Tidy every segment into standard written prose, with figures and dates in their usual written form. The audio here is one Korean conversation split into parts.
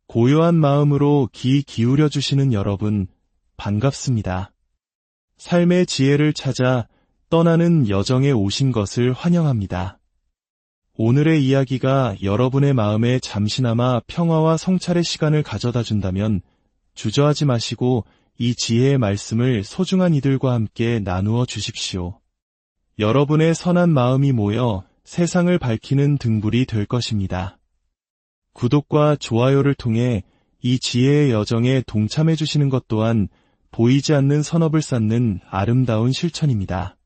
고요한 마음으로 귀 기울여 주시는 여러분, 반갑습니다. 삶의 지혜를 찾아 떠나는 여정에 오신 것을 환영합니다. 오늘의 이야기가 여러분의 마음에 잠시나마 평화와 성찰의 시간을 가져다 준다면 주저하지 마시고 이 지혜의 말씀을 소중한 이들과 함께 나누어 주십시오. 여러분의 선한 마음이 모여 세상을 밝히는 등불이 될 것입니다. 구독과 좋아요를 통해 이 지혜의 여정에 동참해 주시는 것 또한 보이지 않는 선업을 쌓는 아름다운 실천입니다.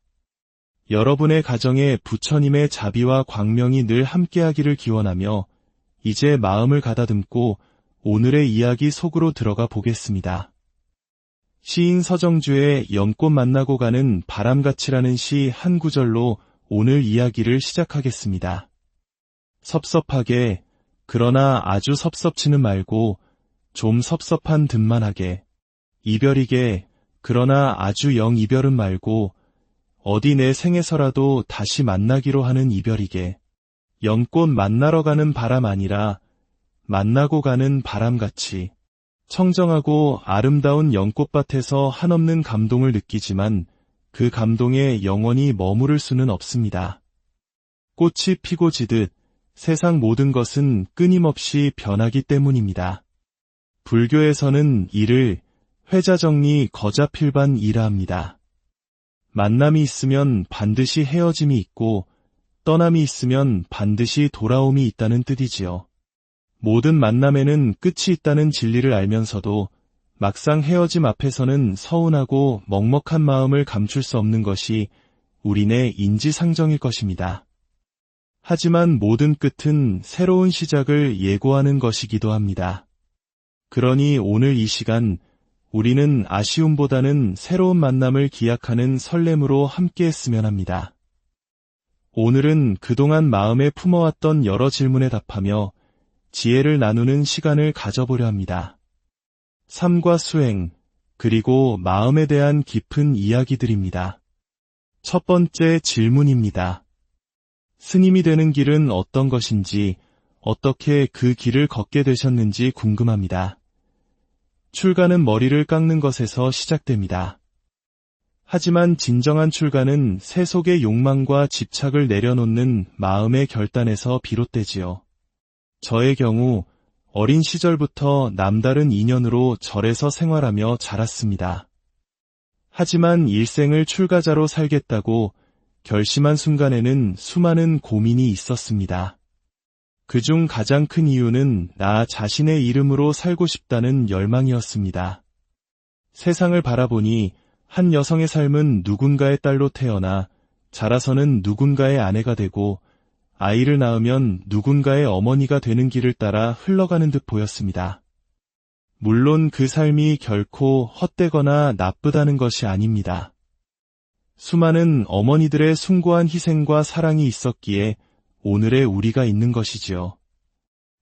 여러분의 가정에 부처님의 자비와 광명이 늘 함께하기를 기원하며 이제 마음을 가다듬고 오늘의 이야기 속으로 들어가 보겠습니다. 시인 서정주의 연꽃 만나고 가는 바람같이라는 시 한 구절로 오늘 이야기를 시작하겠습니다. 섭섭하게, 그러나 아주 섭섭지는 말고 좀 섭섭한 듯만 하게, 이별이게, 그러나 아주 영 이별은 말고 어디 내 생에서라도 다시 만나기로 하는 이별이게, 연꽃 만나러 가는 바람 아니라 만나고 가는 바람같이. 청정하고 아름다운 연꽃밭에서 한없는 감동을 느끼지만 그 감동에 영원히 머무를 수는 없습니다. 꽃이 피고 지듯 세상 모든 것은 끊임없이 변하기 때문입니다. 불교에서는 이를 회자정리 거자필반이라 합니다. 만남이 있으면 반드시 헤어짐이 있고 떠남이 있으면 반드시 돌아옴이 있다는 뜻이지요. 모든 만남에는 끝이 있다는 진리를 알면서도 막상 헤어짐 앞에서는 서운하고 먹먹한 마음을 감출 수 없는 것이 우리네 인지상정일 것입니다. 하지만 모든 끝은 새로운 시작을 예고하는 것이기도 합니다. 그러니 오늘 이 시간 우리는 아쉬움보다는 새로운 만남을 기약하는 설렘으로 함께했으면 합니다. 오늘은 그동안 마음에 품어왔던 여러 질문에 답하며 지혜를 나누는 시간을 가져보려 합니다. 삶과 수행, 그리고 마음에 대한 깊은 이야기들입니다. 첫 번째 질문입니다. 스님이 되는 길은 어떤 것인지, 어떻게 그 길을 걷게 되셨는지 궁금합니다. 출가는 머리를 깎는 것에서 시작됩니다. 하지만 진정한 출가는 세속의 욕망과 집착을 내려놓는 마음의 결단에서 비롯되지요. 저의 경우 어린 시절부터 남다른 인연으로 절에서 생활하며 자랐습니다. 하지만 일생을 출가자로 살겠다고 결심한 순간에는 수많은 고민이 있었습니다. 그중 가장 큰 이유는 나 자신의 이름으로 살고 싶다는 열망이었습니다. 세상을 바라보니 한 여성의 삶은 누군가의 딸로 태어나 자라서는 누군가의 아내가 되고 아이를 낳으면 누군가의 어머니가 되는 길을 따라 흘러가는 듯 보였습니다. 물론 그 삶이 결코 헛되거나 나쁘다는 것이 아닙니다. 수많은 어머니들의 숭고한 희생과 사랑이 있었기에 오늘의 우리가 있는 것이지요.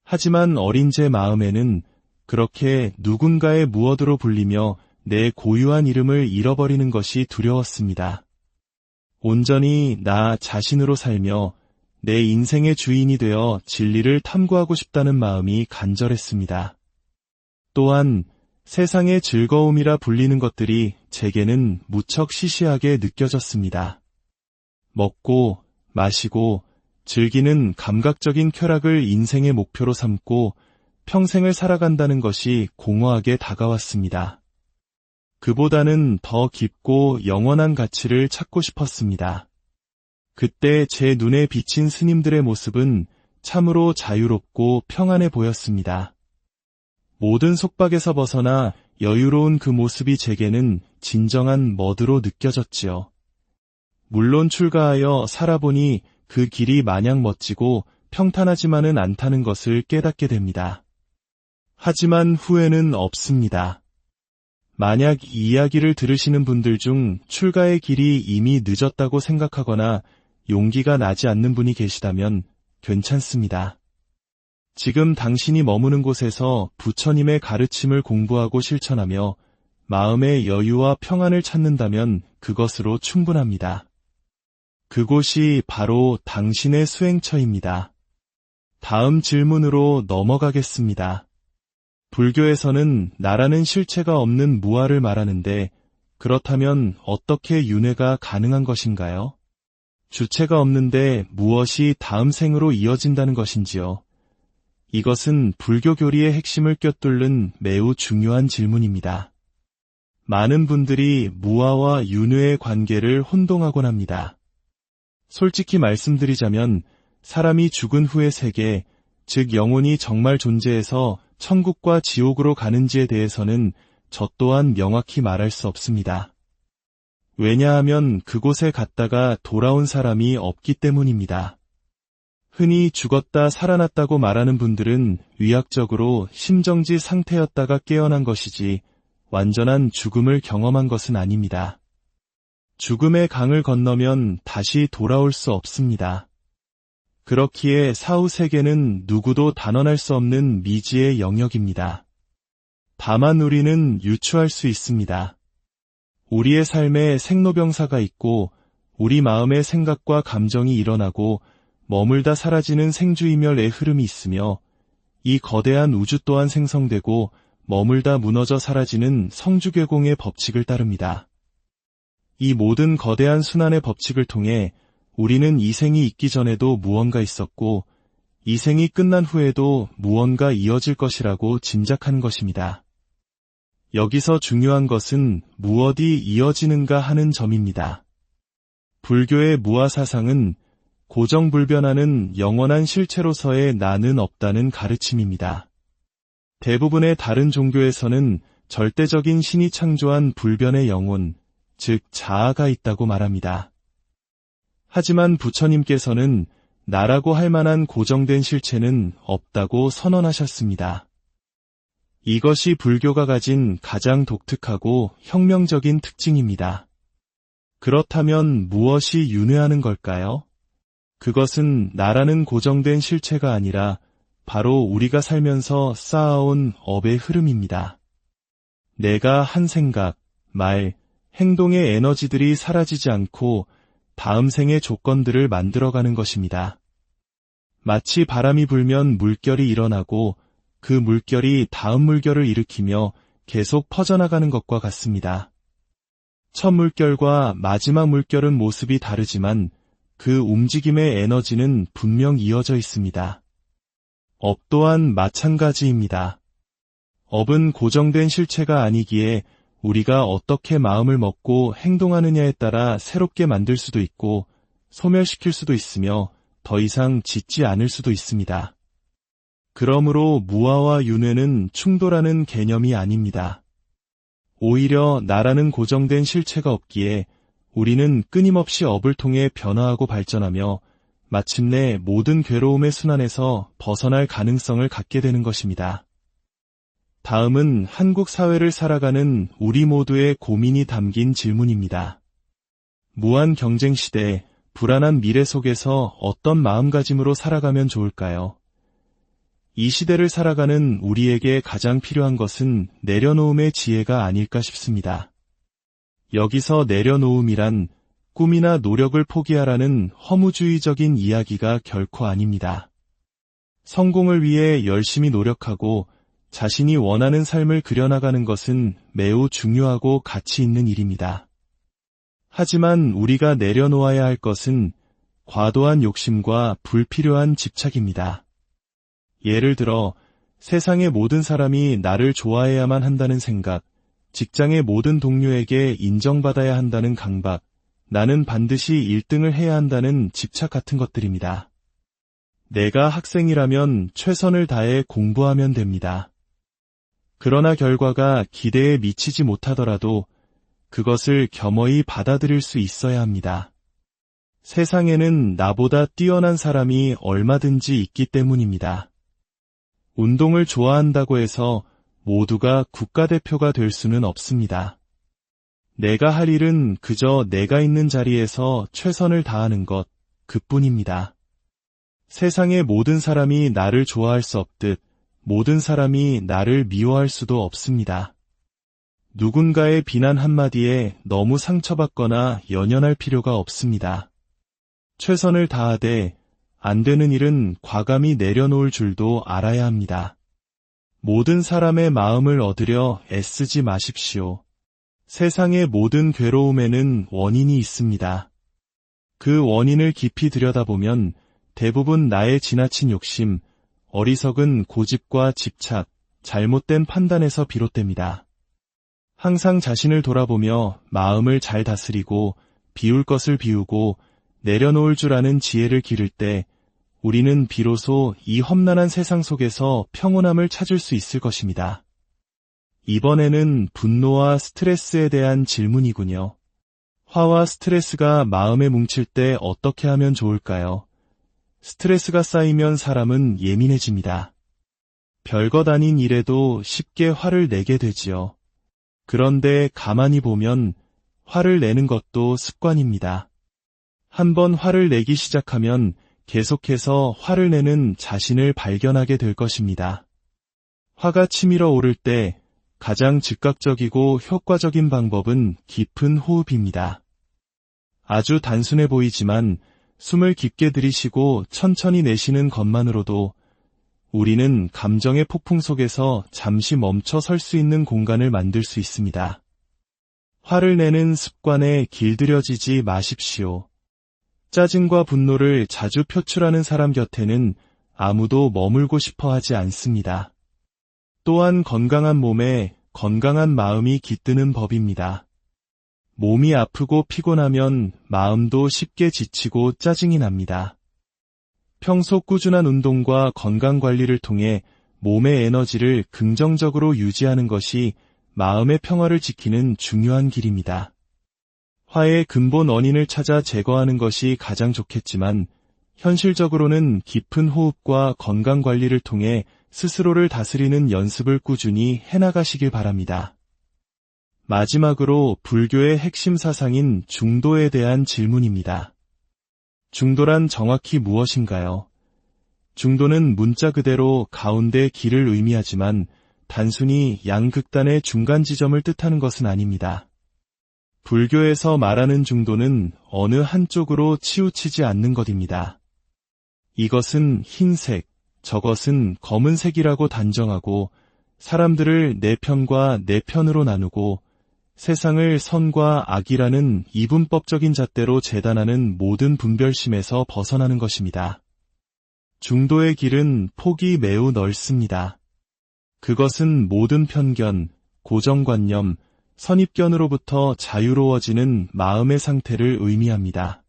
하지만 어린 제 마음에는 그렇게 누군가의 무엇으로 불리며 내 고유한 이름을 잃어버리는 것이 두려웠습니다. 온전히 나 자신으로 살며 내 인생의 주인이 되어 진리를 탐구하고 싶다는 마음이 간절했습니다. 또한 세상의 즐거움이라 불리는 것들이 제게는 무척 시시하게 느껴졌습니다. 먹고, 마시고, 즐기는 감각적인 쾌락을 인생의 목표로 삼고 평생을 살아간다는 것이 공허하게 다가왔습니다. 그보다는 더 깊고 영원한 가치를 찾고 싶었습니다. 그때 제 눈에 비친 스님들의 모습은 참으로 자유롭고 평안해 보였습니다. 모든 속박에서 벗어나 여유로운 그 모습이 제게는 진정한 멋으로 느껴졌지요. 물론 출가하여 살아보니 그 길이 마냥 멋지고 평탄하지만은 않다는 것을 깨닫게 됩니다. 하지만 후회는 없습니다. 만약 이 이야기를 들으시는 분들 중 출가의 길이 이미 늦었다고 생각하거나 용기가 나지 않는 분이 계시다면 괜찮습니다. 지금 당신이 머무는 곳에서 부처님의 가르침을 공부하고 실천하며 마음의 여유와 평안을 찾는다면 그것으로 충분합니다. 그곳이 바로 당신의 수행처입니다. 다음 질문으로 넘어가겠습니다. 불교에서는 나라는 실체가 없는 무아를 말하는데 그렇다면 어떻게 윤회가 가능한 것인가요? 주체가 없는데 무엇이 다음 생으로 이어진다는 것인지요? 이것은 불교 교리의 핵심을 꿰뚫는 매우 중요한 질문입니다. 많은 분들이 무아와 윤회의 관계를 혼동하곤 합니다. 솔직히 말씀드리자면 사람이 죽은 후의 세계, 즉 영혼이 정말 존재해서 천국과 지옥으로 가는지에 대해서는 저 또한 명확히 말할 수 없습니다. 왜냐하면 그곳에 갔다가 돌아온 사람이 없기 때문입니다. 흔히 죽었다 살아났다고 말하는 분들은 의학적으로 심정지 상태였다가 깨어난 것이지 완전한 죽음을 경험한 것은 아닙니다. 죽음의 강을 건너면 다시 돌아올 수 없습니다. 그렇기에 사후 세계는 누구도 단언할 수 없는 미지의 영역입니다. 다만 우리는 유추할 수 있습니다. 우리의 삶에 생로병사가 있고 우리 마음의 생각과 감정이 일어나고 머물다 사라지는 생주이멸의 흐름이 있으며 이 거대한 우주 또한 생성되고 머물다 무너져 사라지는 성주괴공의 법칙을 따릅니다. 이 모든 거대한 순환의 법칙을 통해 우리는 이 생이 있기 전에도 무언가 있었고 이 생이 끝난 후에도 무언가 이어질 것이라고 짐작하는 것입니다. 여기서 중요한 것은 무엇이 이어지는가 하는 점입니다. 불교의 무아 사상은 고정불변하는 영원한 실체로서의 나는 없다는 가르침입니다. 대부분의 다른 종교에서는 절대적인 신이 창조한 불변의 영혼, 즉 자아가 있다고 말합니다. 하지만 부처님께서는 나라고 할 만한 고정된 실체는 없다고 선언하셨습니다. 이것이 불교가 가진 가장 독특하고 혁명적인 특징입니다. 그렇다면 무엇이 윤회하는 걸까요? 그것은 나라는 고정된 실체가 아니라 바로 우리가 살면서 쌓아온 업의 흐름입니다. 내가 한 생각, 말, 행동의 에너지들이 사라지지 않고 다음 생의 조건들을 만들어가는 것입니다. 마치 바람이 불면 물결이 일어나고 그 물결이 다음 물결을 일으키며 계속 퍼져나가는 것과 같습니다. 첫 물결과 마지막 물결은 모습이 다르지만 그 움직임의 에너지는 분명 이어져 있습니다. 업 또한 마찬가지입니다. 업은 고정된 실체가 아니기에 우리가 어떻게 마음을 먹고 행동하느냐에 따라 새롭게 만들 수도 있고 소멸시킬 수도 있으며 더 이상 짓지 않을 수도 있습니다. 그러므로 무아와 윤회는 충돌하는 개념이 아닙니다. 오히려 나라는 고정된 실체가 없기에 우리는 끊임없이 업을 통해 변화하고 발전하며 마침내 모든 괴로움의 순환에서 벗어날 가능성을 갖게 되는 것입니다. 다음은 한국 사회를 살아가는 우리 모두의 고민이 담긴 질문입니다. 무한 경쟁 시대, 불안한 미래 속에서 어떤 마음가짐으로 살아가면 좋을까요? 이 시대를 살아가는 우리에게 가장 필요한 것은 내려놓음의 지혜가 아닐까 싶습니다. 여기서 내려놓음이란 꿈이나 노력을 포기하라는 허무주의적인 이야기가 결코 아닙니다. 성공을 위해 열심히 노력하고 자신이 원하는 삶을 그려나가는 것은 매우 중요하고 가치 있는 일입니다. 하지만 우리가 내려놓아야 할 것은 과도한 욕심과 불필요한 집착입니다. 예를 들어 세상의 모든 사람이 나를 좋아해야만 한다는 생각, 직장의 모든 동료에게 인정받아야 한다는 강박, 나는 반드시 1등을 해야 한다는 집착 같은 것들입니다. 내가 학생이라면 최선을 다해 공부하면 됩니다. 그러나 결과가 기대에 미치지 못하더라도 그것을 겸허히 받아들일 수 있어야 합니다. 세상에는 나보다 뛰어난 사람이 얼마든지 있기 때문입니다. 운동을 좋아한다고 해서 모두가 국가대표가 될 수는 없습니다. 내가 할 일은 그저 내가 있는 자리에서 최선을 다하는 것, 그뿐입니다. 세상의 모든 사람이 나를 좋아할 수 없듯 모든 사람이 나를 미워할 수도 없습니다. 누군가의 비난 한마디에 너무 상처받거나 연연할 필요가 없습니다. 최선을 다하되 안 되는 일은 과감히 내려놓을 줄도 알아야 합니다. 모든 사람의 마음을 얻으려 애쓰지 마십시오. 세상의 모든 괴로움에는 원인이 있습니다. 그 원인을 깊이 들여다보면 대부분 나의 지나친 욕심, 어리석은 고집과 집착, 잘못된 판단에서 비롯됩니다. 항상 자신을 돌아보며 마음을 잘 다스리고 비울 것을 비우고 내려놓을 줄 아는 지혜를 기를 때 우리는 비로소 이 험난한 세상 속에서 평온함을 찾을 수 있을 것입니다. 이번에는 분노와 스트레스에 대한 질문이군요. 화와 스트레스가 마음에 뭉칠 때 어떻게 하면 좋을까요? 스트레스가 쌓이면 사람은 예민해집니다. 별것 아닌 일에도 쉽게 화를 내게 되지요. 그런데 가만히 보면 화를 내는 것도 습관입니다. 한번 화를 내기 시작하면 계속해서 화를 내는 자신을 발견하게 될 것입니다. 화가 치밀어 오를 때 가장 즉각적이고 효과적인 방법은 깊은 호흡입니다. 아주 단순해 보이지만 숨을 깊게 들이쉬고 천천히 내쉬는 것만으로도 우리는 감정의 폭풍 속에서 잠시 멈춰 설 수 있는 공간을 만들 수 있습니다. 화를 내는 습관에 길들여지지 마십시오. 짜증과 분노를 자주 표출하는 사람 곁에는 아무도 머물고 싶어 하지 않습니다. 또한 건강한 몸에 건강한 마음이 깃드는 법입니다. 몸이 아프고 피곤하면 마음도 쉽게 지치고 짜증이 납니다. 평소 꾸준한 운동과 건강관리를 통해 몸의 에너지를 긍정적으로 유지하는 것이 마음의 평화를 지키는 중요한 길입니다. 화의 근본 원인을 찾아 제거하는 것이 가장 좋겠지만 현실적으로는 깊은 호흡과 건강관리를 통해 스스로를 다스리는 연습을 꾸준히 해나가시길 바랍니다. 마지막으로 불교의 핵심 사상인 중도에 대한 질문입니다. 중도란 정확히 무엇인가요? 중도는 문자 그대로 가운데 길을 의미하지만 단순히 양극단의 중간 지점을 뜻하는 것은 아닙니다. 불교에서 말하는 중도는 어느 한쪽으로 치우치지 않는 것입니다. 이것은 흰색, 저것은 검은색이라고 단정하고 사람들을 내 편과 내 편으로 나누고 세상을 선과 악이라는 이분법적인 잣대로 재단하는 모든 분별심에서 벗어나는 것입니다. 중도의 길은 폭이 매우 넓습니다. 그것은 모든 편견, 고정관념, 선입견으로부터 자유로워지는 마음의 상태를 의미합니다.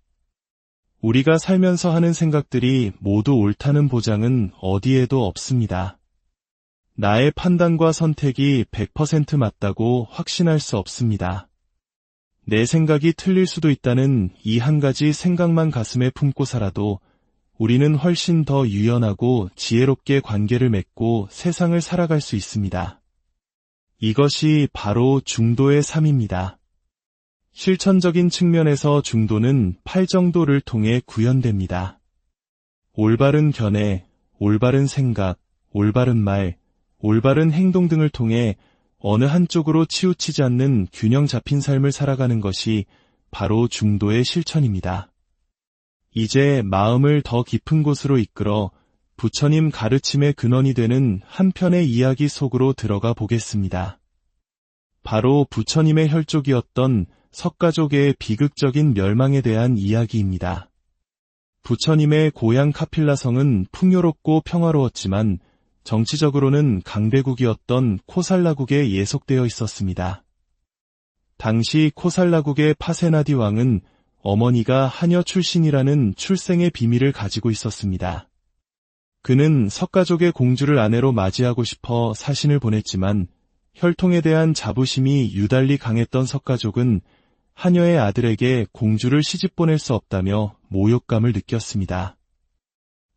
우리가 살면서 하는 생각들이 모두 옳다는 보장은 어디에도 없습니다. 나의 판단과 선택이 100% 맞다고 확신할 수 없습니다. 내 생각이 틀릴 수도 있다는 이 한 가지 생각만 가슴에 품고 살아도 우리는 훨씬 더 유연하고 지혜롭게 관계를 맺고 세상을 살아갈 수 있습니다. 이것이 바로 중도의 삶입니다. 실천적인 측면에서 중도는 팔정도를 통해 구현됩니다. 올바른 견해, 올바른 생각, 올바른 말, 올바른 행동 등을 통해 어느 한쪽으로 치우치지 않는 균형 잡힌 삶을 살아가는 것이 바로 중도의 실천입니다. 이제 마음을 더 깊은 곳으로 이끌어 부처님 가르침의 근원이 되는 한 편의 이야기 속으로 들어가 보겠습니다. 바로 부처님의 혈족이었던 석가족의 비극적인 멸망에 대한 이야기입니다. 부처님의 고향 카필라성은 풍요롭고 평화로웠지만 정치적으로는 강대국이었던 코살라국에 예속되어 있었습니다. 당시 코살라국의 파세나디 왕은 어머니가 하녀 출신이라는 출생의 비밀을 가지고 있었습니다. 그는 석가족의 공주를 아내로 맞이하고 싶어 사신을 보냈지만 혈통에 대한 자부심이 유달리 강했던 석가족은 하녀의 아들에게 공주를 시집 보낼 수 없다며 모욕감을 느꼈습니다.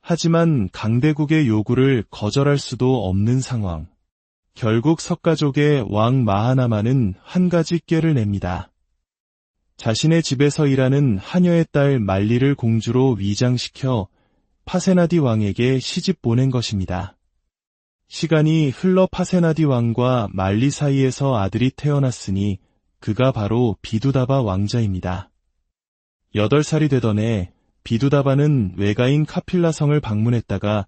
하지만 강대국의 요구를 거절할 수도 없는 상황. 결국 석가족의 왕 마하나마는 한 가지 꾀를 냅니다. 자신의 집에서 일하는 하녀의 딸 말리를 공주로 위장시켜 파세나디 왕에게 시집 보낸 것입니다. 시간이 흘러 파세나디 왕과 말리 사이에서 아들이 태어났으니 그가 바로 비두다바 왕자입니다. 8살이 되던 해 비두다바는 외가인 카필라성을 방문했다가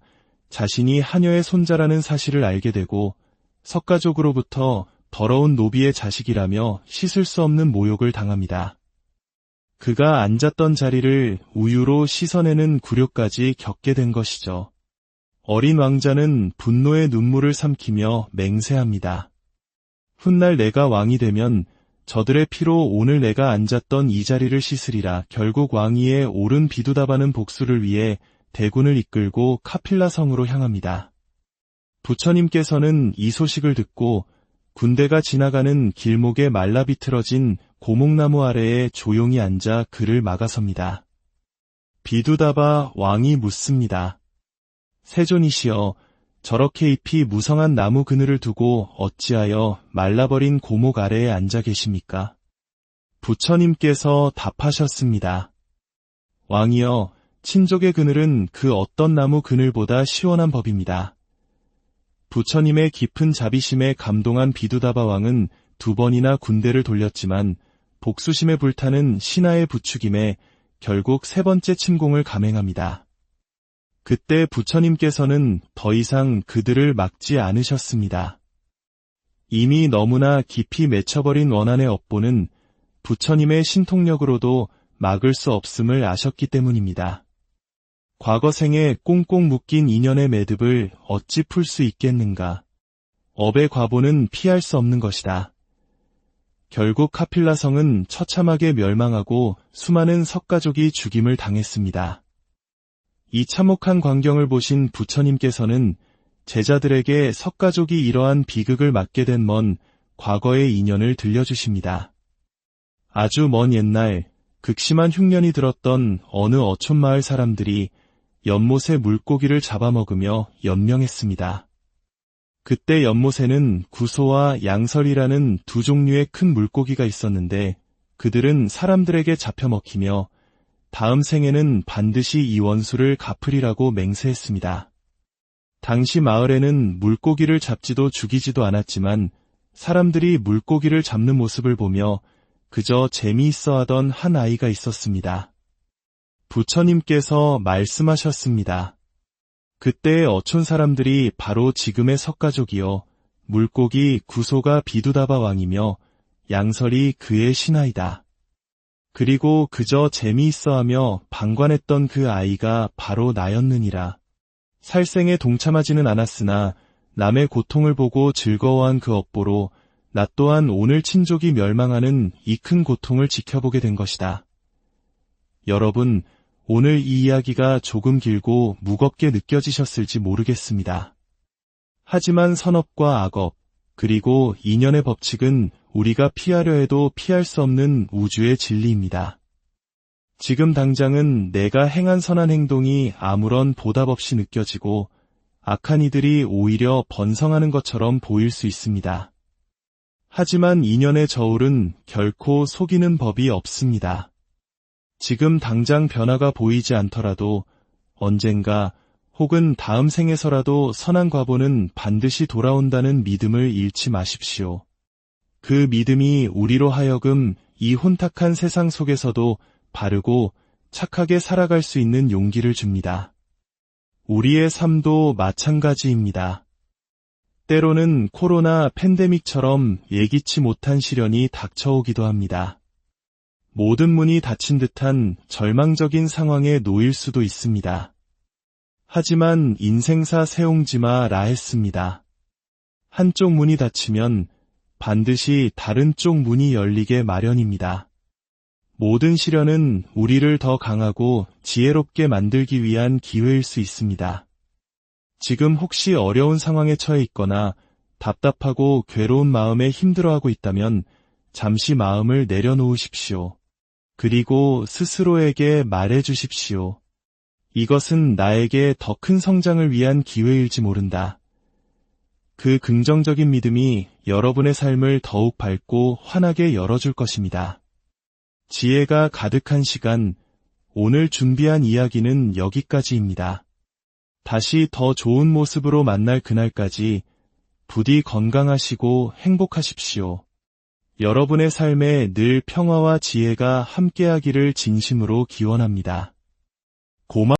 자신이 하녀의 손자라는 사실을 알게 되고 석가족으로부터 더러운 노비의 자식이라며 씻을 수 없는 모욕을 당합니다. 그가 앉았던 자리를 우유로 씻어내는 굴욕까지 겪게 된 것이죠. 어린 왕자는 분노의 눈물을 삼키며 맹세합니다. 훗날 내가 왕이 되면 저들의 피로 오늘 내가 앉았던 이 자리를 씻으리라. 결국 왕위에 오른 비두다바는 복수를 위해 대군을 이끌고 카필라 성으로 향합니다. 부처님께서는 이 소식을 듣고 군대가 지나가는 길목에 말라비틀어진 고목나무 아래에 조용히 앉아 그를 막아섭니다. 비두다바 왕이 묻습니다. 세존이시여, 저렇게 잎이 무성한 나무 그늘을 두고 어찌하여 말라버린 고목 아래에 앉아 계십니까? 부처님께서 답하셨습니다. 왕이여, 친족의 그늘은 그 어떤 나무 그늘보다 시원한 법입니다. 부처님의 깊은 자비심에 감동한 비두다바 왕은 2번이나 군대를 돌렸지만 복수심에 불타는 신하의 부추김에 결국 3번째 침공을 감행합니다. 그때 부처님께서는 더 이상 그들을 막지 않으셨습니다. 이미 너무나 깊이 맺혀버린 원한의 업보는 부처님의 신통력으로도 막을 수 없음을 아셨기 때문입니다. 과거 생에 꽁꽁 묶인 인연의 매듭을 어찌 풀 수 있겠는가. 업의 과보는 피할 수 없는 것이다. 결국 카필라 성은 처참하게 멸망하고 수많은 석가족이 죽임을 당했습니다. 이 참혹한 광경을 보신 부처님께서는 제자들에게 석가족이 이러한 비극을 맞게 된 먼 과거의 인연을 들려주십니다. 아주 먼 옛날 극심한 흉년이 들었던 어느 어촌마을 사람들이 연못의 물고기를 잡아먹으며 연명했습니다. 그때 연못에는 구소와 양설이라는 2 종류의 큰 물고기가 있었는데 그들은 사람들에게 잡혀먹히며 다음 생에는 반드시 이 원수를 갚으리라고 맹세했습니다. 당시 마을에는 물고기를 잡지도 죽이지도 않았지만 사람들이 물고기를 잡는 모습을 보며 그저 재미있어 하던 한 아이가 있었습니다. 부처님께서 말씀하셨습니다. 그때의 어촌 사람들이 바로 지금의 석가족이요, 물고기 구소가 비두다바 왕이며 양설이 그의 신하이다. 그리고 그저 재미있어하며 방관했던 그 아이가 바로 나였느니라. 살생에 동참하지는 않았으나 남의 고통을 보고 즐거워한 그 업보로 나 또한 오늘 친족이 멸망하는 이 큰 고통을 지켜보게 된 것이다. 여러분, 오늘 이 이야기가 조금 길고 무겁게 느껴지셨을지 모르겠습니다. 하지만 선업과 악업, 그리고 인연의 법칙은 우리가 피하려 해도 피할 수 없는 우주의 진리입니다. 지금 당장은 내가 행한 선한 행동이 아무런 보답 없이 느껴지고 악한 이들이 오히려 번성하는 것처럼 보일 수 있습니다. 하지만 인연의 저울은 결코 속이는 법이 없습니다. 지금 당장 변화가 보이지 않더라도 언젠가 혹은 다음 생에서라도 선한 과보는 반드시 돌아온다는 믿음을 잃지 마십시오. 그 믿음이 우리로 하여금 이 혼탁한 세상 속에서도 바르고 착하게 살아갈 수 있는 용기를 줍니다. 우리의 삶도 마찬가지입니다. 때로는 코로나 팬데믹처럼 예기치 못한 시련이 닥쳐오기도 합니다. 모든 문이 닫힌 듯한 절망적인 상황에 놓일 수도 있습니다. 하지만 인생사 세옹지마라 했습니다. 한쪽 문이 닫히면 반드시 다른 쪽 문이 열리게 마련입니다. 모든 시련은 우리를 더 강하고 지혜롭게 만들기 위한 기회일 수 있습니다. 지금 혹시 어려운 상황에 처해 있거나 답답하고 괴로운 마음에 힘들어하고 있다면 잠시 마음을 내려놓으십시오. 그리고 스스로에게 말해 주십시오. 이것은 나에게 더 큰 성장을 위한 기회일지 모른다. 그 긍정적인 믿음이 여러분의 삶을 더욱 밝고 환하게 열어줄 것입니다. 지혜가 가득한 시간, 오늘 준비한 이야기는 여기까지입니다. 다시 더 좋은 모습으로 만날 그날까지 부디 건강하시고 행복하십시오. 여러분의 삶에 늘 평화와 지혜가 함께하기를 진심으로 기원합니다. 고맙습니다.